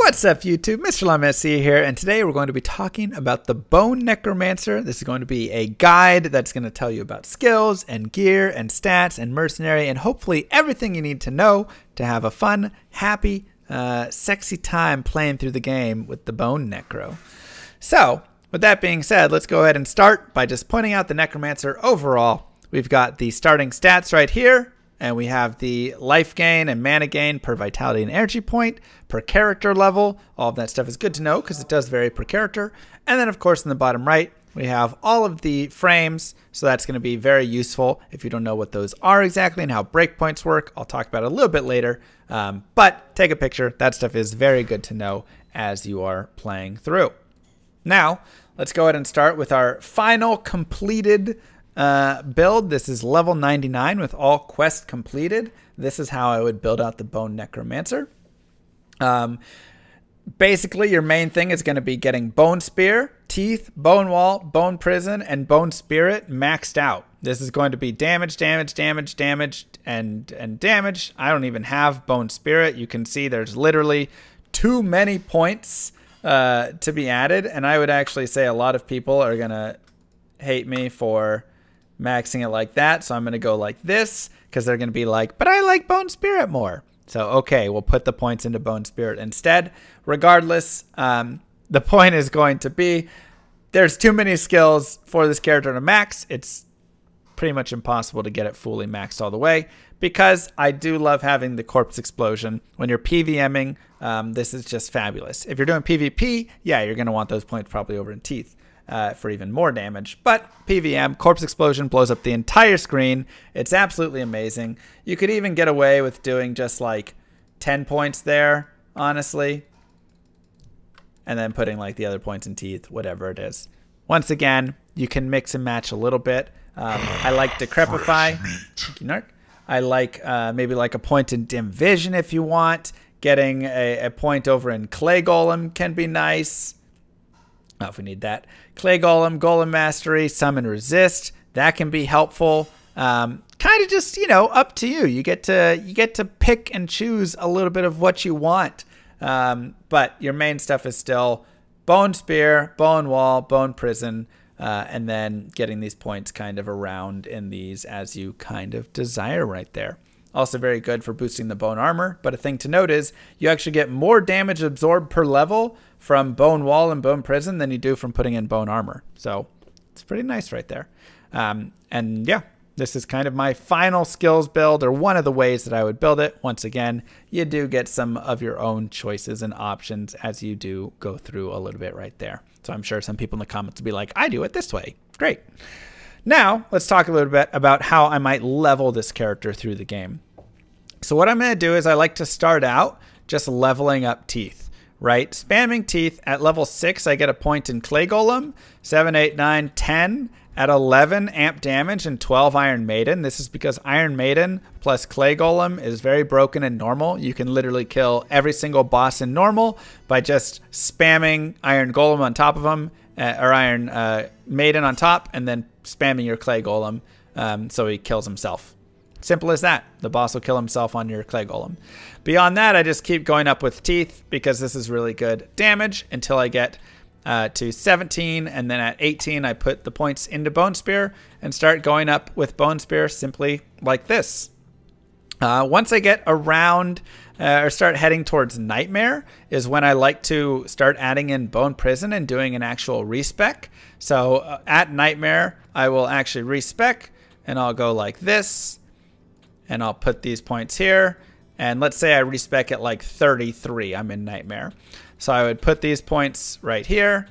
What's up, YouTube? Mr. Llama here, and today we're going to be talking about the Bone Necromancer. This is going to be a guide that's going to tell you about skills and gear and stats and mercenary and hopefully everything you need to know to have a fun, happy, sexy time playing through the game with the Bone Necro. So, with that being said, let's go ahead and start by just pointing out the Necromancer overall. We've got the starting stats right here. And we have the life gain and mana gain per vitality and energy point, per character level. All of that stuff is good to know because it does vary per character. And then, of course, in the bottom right, we have all of the frames. So that's going to be very useful if you don't know what those are exactly and how breakpoints work. I'll talk about it a little bit later. But take a picture. That stuff is very good to know as you are playing through. Now, let's go ahead and start with our final completed build. This is level 99 with all quests completed. This is how I would build out the Bone Necromancer. Basically, your main thing is going to be getting Bone Spear, Teeth, Bone Wall, Bone Prison, and Bone Spirit maxed out. This is going to be damage, damage, damage, damage, and damage. I don't even have Bone Spirit. You can see there's literally too many points to be added, and I would actually say a lot of people are going to hate me for maxing it like that, so I'm going to go like this because they're going to be like, but I like Bone Spirit more. So, okay, we'll put the points into Bone Spirit instead. Regardless, the point is going to be there's too many skills for this character to max. It's pretty much impossible to get it fully maxed all the way because I do love having the Corpse Explosion. When you're PVMing, this is just fabulous. If you're doing PvP, yeah, you're going to want those points probably over in Teeth. For even more damage. But PVM, Corpse Explosion, blows up the entire screen. It's absolutely amazing. You could even get away with doing just like 10 points there, honestly. And then putting like the other points in Teeth, whatever it is. Once again, you can mix and match a little bit. I like Decrepify. I like maybe like a point in Dim Vision if you want. Getting a point over in Clay Golem can be nice. Oh, if we need that. Clay Golem, Golem Mastery, Summon Resist. That can be helpful. Kind of just, you know, up to you. You get to pick and choose a little bit of what you want. But your main stuff is still Bone Spear, Bone Wall, Bone Prison, and then getting these points kind of around in these as you kind of desire right there. Also very good for boosting the Bone Armor, but a thing to note is you actually get more damage absorbed per level from Bone Wall and Bone Prison than you do from putting in Bone Armor. So it's pretty nice right there. And yeah, this is kind of my final skills build, or one of the ways that I would build it. Once again, you do get some of your own choices and options as you do go through a little bit right there. So I'm sure some people in the comments will be like, I do it this way. Great. Now, let's talk a little bit about how I might level this character through the game. So what I'm going to do is I like to start out just leveling up Teeth, right? Spamming Teeth at level 6, I get a point in Clay Golem, 7, 8, 9, 10 at 11 amp damage and 12 Iron Maiden. This is because Iron Maiden plus Clay Golem is very broken in normal. You can literally kill every single boss in normal by just spamming Iron Golem on top of them, or Iron Maiden on top, and then spamming your Clay Golem so he kills himself. Simple as that. The boss will kill himself on your Clay Golem. Beyond that, I just keep going up with Teeth because this is really good damage until I get to 17, and then at 18 I put the points into Bone Spear and start going up with Bone Spear simply like this. Once I get around or start heading towards Nightmare is when I like to start adding in Bone Prison and doing an actual respec. So at Nightmare, I will actually respec and I'll go like this and I'll put these points here. And let's say I respec at like 33, I'm in Nightmare. So I would put these points right here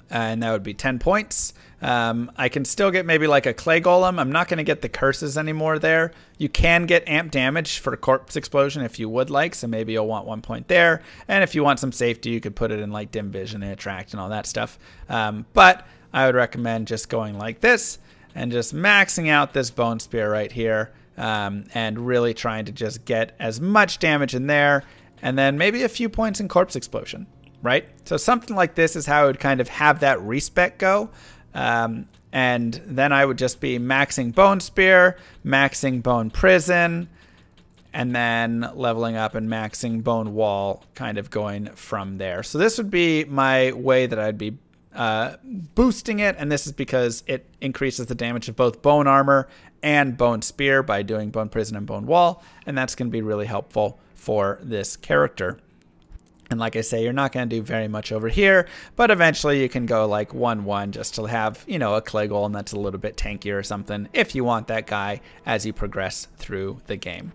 and that would be 10 points. I can still get maybe like a Clay Golem. I'm not going to get the curses anymore there. You can get amp damage for Corpse Explosion if you would like, so maybe you'll want 1 point there. And if you want some safety, you could put it in like Dim Vision and Attract and all that stuff. But I would recommend just going like this and just maxing out this Bone Spear right here, and really trying to just get as much damage in there, and then maybe a few points in Corpse Explosion, right? So something like this is how I would kind of have that respec go. And then I would just be maxing Bone Spear, maxing Bone Prison, and then leveling up and maxing bone wall, kind of going from there. So this would be my way that I'd be boosting it, and this is because it increases the damage of both bone armor and bone spear by doing bone prison and bone wall, and that's going to be really helpful for this character. And like I say, you're not going to do very much over here, but eventually you can go like 1-1 just to have, you know, a clay golem that's a little bit tankier or something if you want that guy as you progress through the game.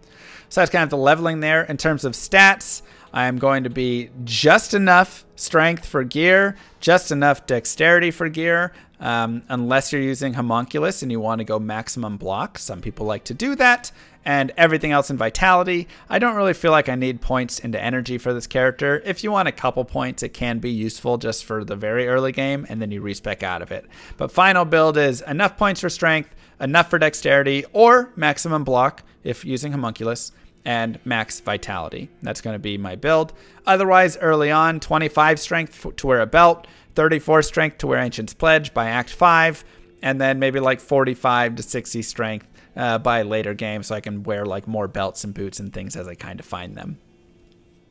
So that's kind of the leveling there. In terms of stats, I am going to be just enough strength for gear, just enough dexterity for gear, unless you're using homunculus and you want to go maximum block. Some people like to do that. And everything else in vitality. I don't really feel like I need points into energy for this character. If you want a couple points, it can be useful just for the very early game, and then you respec out of it. But final build is enough points for strength, enough for dexterity, or maximum block if using homunculus, and max vitality. That's going to be my build. Otherwise, early on, 25 strength to wear a belt, 34 strength to wear Ancient's Pledge by Act 5, and then maybe like 45 to 60 strength by later games, so I can wear like more belts and boots and things as I kind of find them.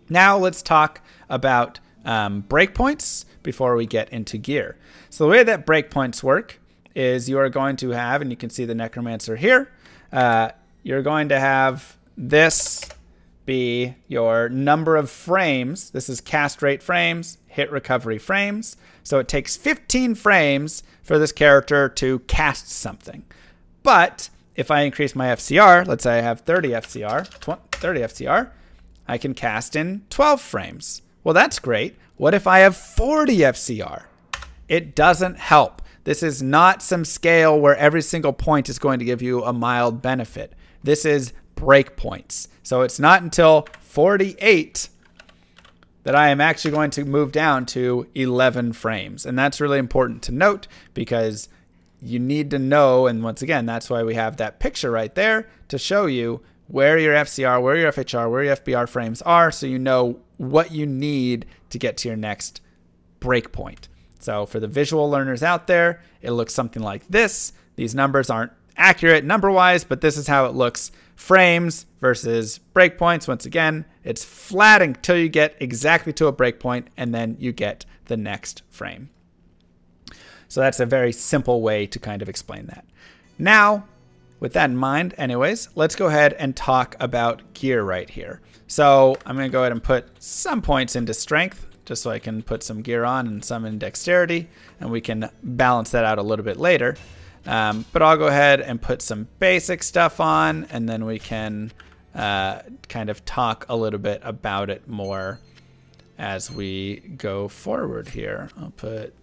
Now let's talk about breakpoints before we get into gear. So the way that breakpoints work is you are going to have, and you can see the Necromancer here, you're going to have this be your number of frames. This is cast rate frames, hit recovery frames. So it takes 15 frames for this character to cast something. But if I increase my FCR, let's say I have 30 FCR, I can cast in 12 frames. Well, that's great. What if I have 40 FCR? It doesn't help. This is not some scale where every single point is going to give you a mild benefit. This is breakpoints. So it's not until 48 that I am actually going to move down to 11 frames. And that's really important to note because you need to know, and once again, that's why we have that picture right there to show you where your FCR, where your FHR, where your FBR frames are, so you know what you need to get to your next breakpoint. So for the visual learners out there, it looks something like this. These numbers aren't accurate number-wise, but this is how it looks. Frames versus breakpoints. Once again, it's flat until you get exactly to a breakpoint, and then you get the next frame. So that's a very simple way to kind of explain that. Now, with that in mind, anyways, let's go ahead and talk about gear right here. So I'm going to go ahead and put some points into strength, just so I can put some gear on and some in dexterity, and we can balance that out a little bit later. But I'll go ahead and put some basic stuff on, and then we can kind of talk a little bit about it more as we go forward here. I'll put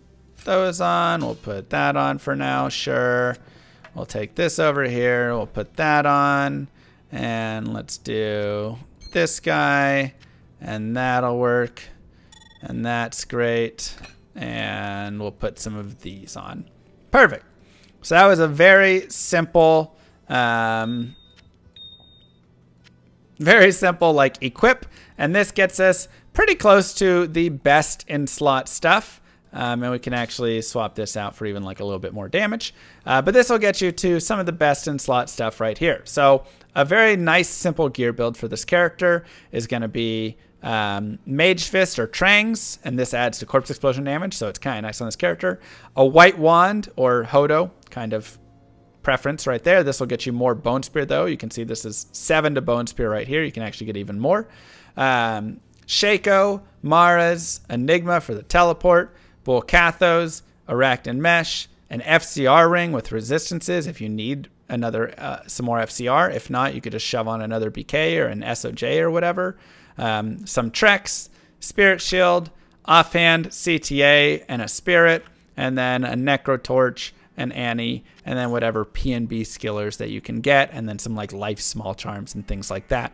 those on. We'll put that on for now. Sure. We'll take this over here. We'll put that on. And let's do this guy. And that'll work. And that's great. And we'll put some of these on. Perfect. So that was a very simple, like equip. And this gets us pretty close to the best in slot stuff. And we can actually swap this out for even like a little bit more damage. But this will get you to some of the best in slot stuff right here. So a very nice, simple gear build for this character is going to be Mage Fist or Trangs, and this adds to corpse explosion damage, so it's kind of nice on this character. A White Wand or Hodo kind of preference right there. This will get you more Bone Spear though. You can see this is 7 to Bone Spear right here. You can actually get even more. Shaco, Mara's, Enigma for the teleport, Bull Cathos, Arachnid Mesh, an FCR ring with resistances if you need another some more FCR. If not, you could just shove on another BK or an SOJ or whatever. Some Trex, Spirit Shield, Offhand, CTA, and a Spirit, and then a Necro Torch, an Annie, and then whatever PNB skillers that you can get, and then some like life small charms and things like that.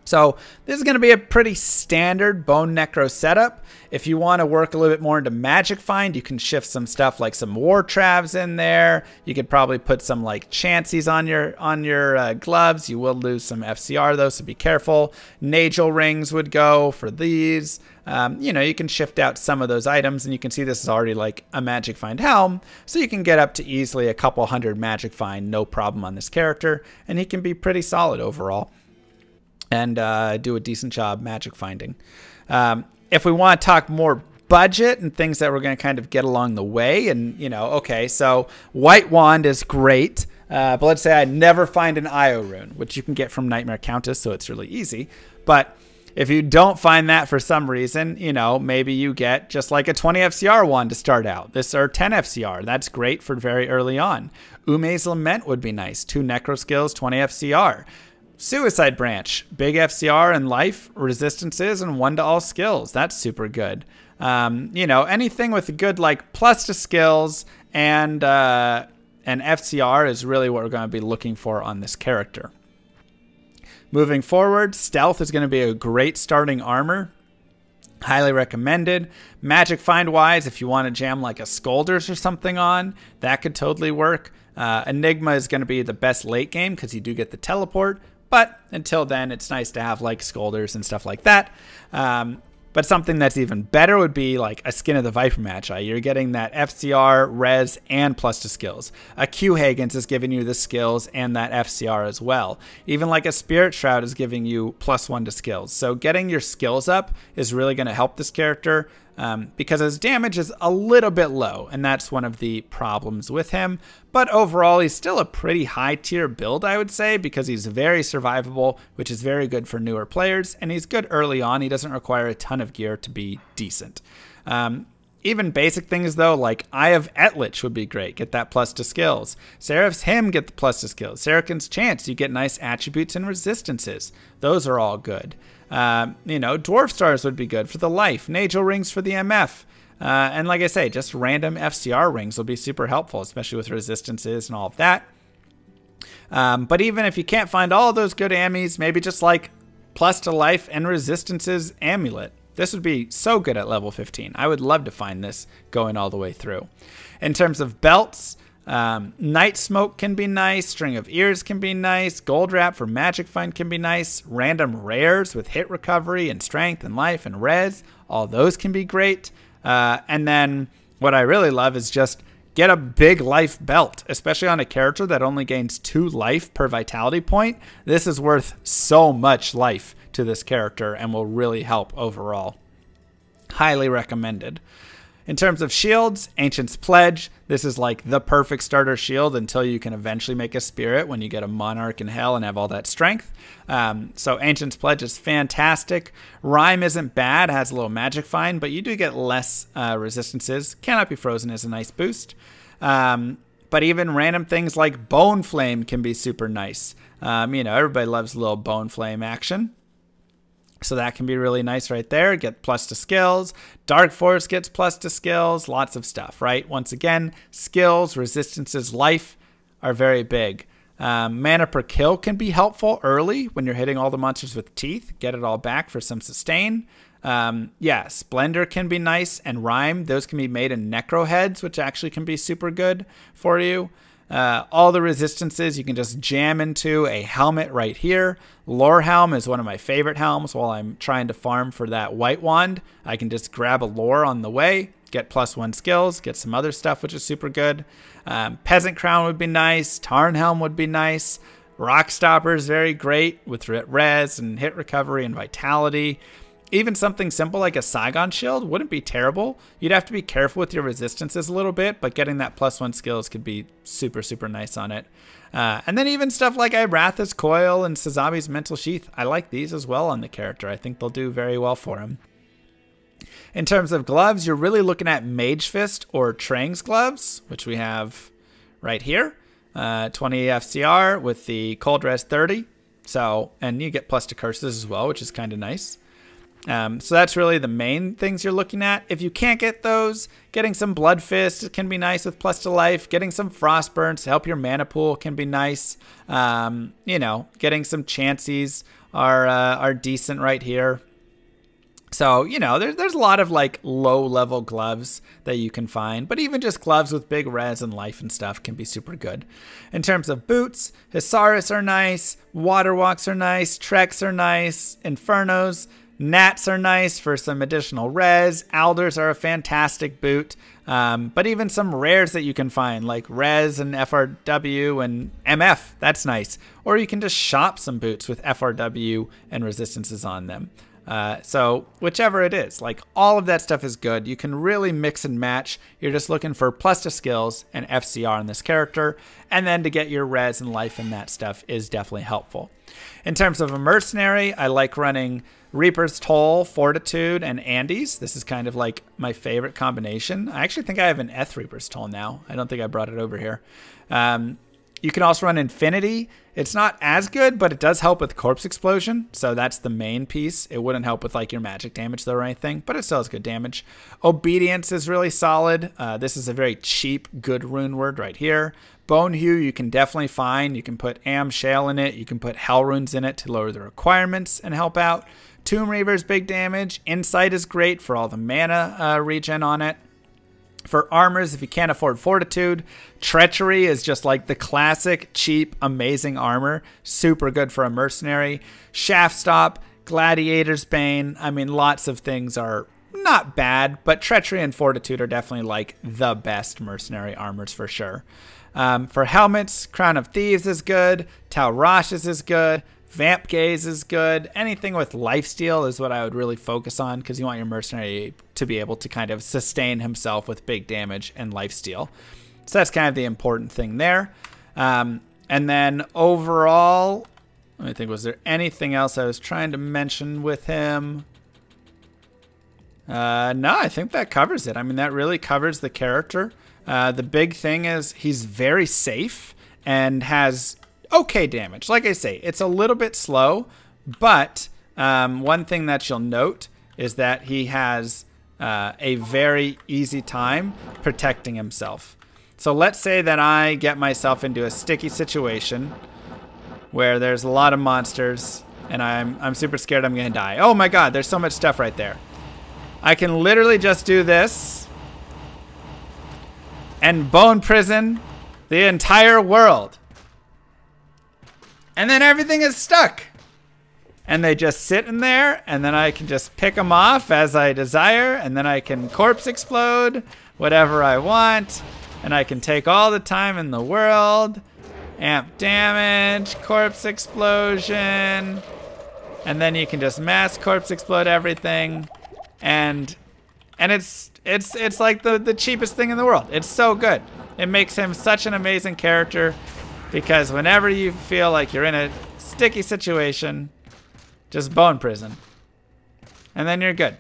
So this is going to be a pretty standard Bone Necro setup. If you want to work a little bit more into Magic Find, you can shift some stuff like some War Travs in there. You could probably put some like Chanseys on your gloves. You will lose some FCR though, so be careful. Nagel rings would go for these. You know, you can shift out some of those items, and you can see this is already like a Magic Find helm, so you can get up to easily a couple hundred Magic Find, no problem on this character, and he can be pretty solid overall. and do a decent job magic finding. If we want to talk more budget and things that we're going to kind of get along the way, and okay, so White Wand is great, but let's say I never find an IO rune, which you can get from Nightmare Countess, so it's really easy. But if you don't find that for some reason, maybe you get just like a 20 FCR wand to start out. This or 10 FCR. That's great for very early on. Ume's Lament would be nice. 2 Necro skills, 20 FCR. Suicide Branch, big FCR and life, resistances, and 1 to all skills. That's super good. Anything with a good plus to skills and FCR is really what we're going to be looking for on this character. Moving forward, Stealth is going to be a great starting armor. Highly recommended. Magic find wise, if you want to jam like a Scolders or something on, that could totally work. Enigma is going to be the best late game because you do get the teleport. But until then, it's nice to have like Scolders and stuff like that. But something that's even better would be like a Skin of the Viper Magi. You're getting that FCR, res, and plus to skills. A Q Hagen's is giving you the skills and that FCR as well. Even like a Spirit Shroud is giving you +1 to skills. So getting your skills up is really going to help this character because his damage is a little bit low, and that's one of the problems with him. But overall, he's still a pretty high tier build, I would say, because he's very survivable, which is very good for newer players, and he's good early on. He doesn't require a ton of gear to be decent. Even basic things, though, like Eye of Etlich would be great. Get that plus to skills. Seraph's Hymn, get the plus to skills. Saracen's Chance, you get nice attributes and resistances. Those are all good. Dwarf Stars would be good for the life. Nagel Rings for the MF. And like I say, just random FCR rings will be super helpful, especially with resistances and all of that. But even if you can't find all those good ammies, maybe just like plus to life and resistances amulet. This would be so good at level 15. I would love to find this going all the way through. In terms of belts, Night Smoke can be nice. String of Ears can be nice. Gold Wrap for Magic Find can be nice. Random rares with hit recovery and strength and life and res. All those can be great. And then what I really love is just get a big life belt, especially on a character that only gains 2 life per vitality point. This is worth so much life to this character and will really help overall. Highly recommended. In terms of shields, Ancient's Pledge. This is like the perfect starter shield until you can eventually make a Spirit when you get a Monarch in Hell and have all that strength. So Ancient's Pledge is fantastic. Rhyme isn't bad, has a little magic find, but you do get less resistances. Cannot Be Frozen is a nice boost. But even random things like Bone Flame can be super nice. Everybody loves a little Bone Flame action. So that can be really nice right there. Get plus to skills. Dark Force gets plus to skills. Lots of stuff, right? Once again, skills, resistances, life are very big. Mana per kill can be helpful early when you're hitting all the monsters with teeth. Get it all back for some sustain. Splendor can be nice, and Rhyme. Those can be made in Necro Heads, which actually can be super good for you. All the resistances you can just jam into a helmet right here. Lore Helm is one of my favorite helms while I'm trying to farm for that White Wand. I can just grab a lore on the way, get +1 skills, get some other stuff, which is super good. Peasant Crown would be nice. Tarn Helm would be nice. Rock Stopper is very great with res and hit recovery and vitality. Even something simple like a Saigon Shield wouldn't be terrible. You'd have to be careful with your resistances a little bit, but getting that +1 skills could be super, super nice on it. And then even stuff like Iratha's Coil and Sazabi's Mental Sheath, I like these as well on the character. I think they'll do very well for him. In terms of gloves, you're really looking at Mage Fist or Trang's gloves, which we have right here. 20 FCR with the Cold Res 30. And you get plus to curses as well, which is kind of nice. So that's really the main things you're looking at. If you can't get those, getting some Blood Fist can be nice with plus to life. Getting some Frostburns to help your mana pool can be nice. Getting some Chances are decent right here. So, there's a lot of like low level gloves that you can find, but even just gloves with big res and life and stuff can be super good. In terms of boots, Hisaris are nice, Waterwalks are nice, Treks are nice, Infernos. Gnats are nice for some additional res. Alders are a fantastic boot. But even some rares that you can find, like res and FRW and MF, that's nice. Or you can just shop some boots with FRW and resistances on them. So whichever it is, like all of that stuff is good. You can really mix and match. You're just looking for plus to skills and FCR in this character. And then to get your res and life and that stuff is definitely helpful. In terms of a mercenary, I like running Reaper's Toll, Fortitude, and Andes. This is kind of like my favorite combination. I actually think I have an Eth Reaper's Toll now. I don't think I brought it over here. You can also run Infinity. It's not as good, but it does help with Corpse Explosion, so that's the main piece. It wouldn't help with like your magic damage though or anything, but it still has good damage. Obedience is really solid. This is a very cheap, good rune word right here. Bone Hue you can definitely find. You can put Am Shale in it. You can put Hell Runes in it to lower the requirements and help out. Tomb Reaver's big damage. Insight is great for all the mana regen on it. For armors, if you can't afford Fortitude, Treachery is just like the classic, cheap, amazing armor. Super good for a mercenary. Shaft Stop, Gladiator's Bane. I mean, lots of things are not bad, but Treachery and Fortitude are definitely like the best mercenary armors for sure. For helmets, Crown of Thieves is good. Tal Rashes is good. Vamp Gaze is good. Anything with lifesteal is what I would really focus on because you want your mercenary to be able to kind of sustain himself with big damage and lifesteal. So that's kind of the important thing there. And then overall, let me think, was there anything else I was trying to mention with him? No, I think that covers it. I mean, that really covers the character. The big thing is he's very safe and has okay damage. Like I say, it's a little bit slow, but one thing that you'll note is that he has a very easy time protecting himself. So let's say that I get myself into a sticky situation where there's a lot of monsters and I'm super scared I'm gonna die. Oh my god, there's so much stuff right there. I can literally just do this and bone prison the entire world. And then everything is stuck. And they just sit in there, and then I can just pick them off as I desire, and then I can corpse explode whatever I want, and I can take all the time in the world, amp damage, corpse explosion, and then you can just mass corpse explode everything, and it's like the cheapest thing in the world. It's so good. It makes him such an amazing character. Because whenever you feel like you're in a sticky situation, just bone prison. And then you're good.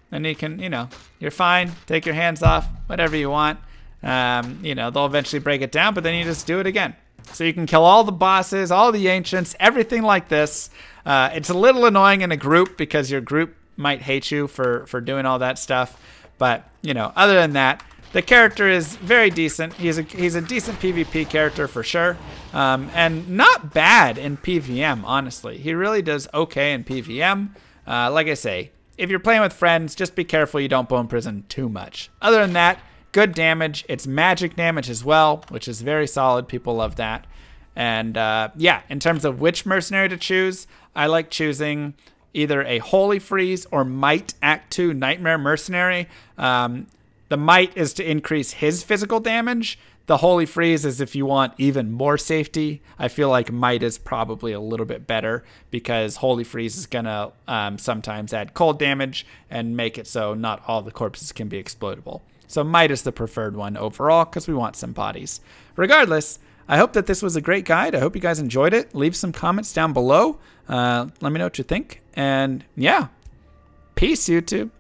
Then you can, you know, you're fine. Take your hands off, whatever you want. You know, they'll eventually break it down, but then you just do it again. So you can kill all the bosses, all the ancients, everything like this. It's a little annoying in a group because your group might hate you for doing all that stuff. But, you know, other than that, the character is very decent. He's a decent PvP character for sure. And not bad in PvM, honestly. He really does okay in PvM. Like I say, if you're playing with friends, just be careful you don't bone prison too much. Other than that, good damage. It's magic damage as well, which is very solid. People love that. And yeah, in terms of which mercenary to choose, I like choosing either a Holy Freeze or Might Act 2 Nightmare Mercenary. The Might is to increase his physical damage. The Holy Freeze is if you want even more safety. I feel like Might is probably a little bit better because Holy Freeze is going to sometimes add cold damage and make it so not all the corpses can be explodable. So Might is the preferred one overall because we want some bodies. Regardless, I hope that this was a great guide. I hope you guys enjoyed it. Leave some comments down below. Let me know what you think. And yeah, peace, YouTube.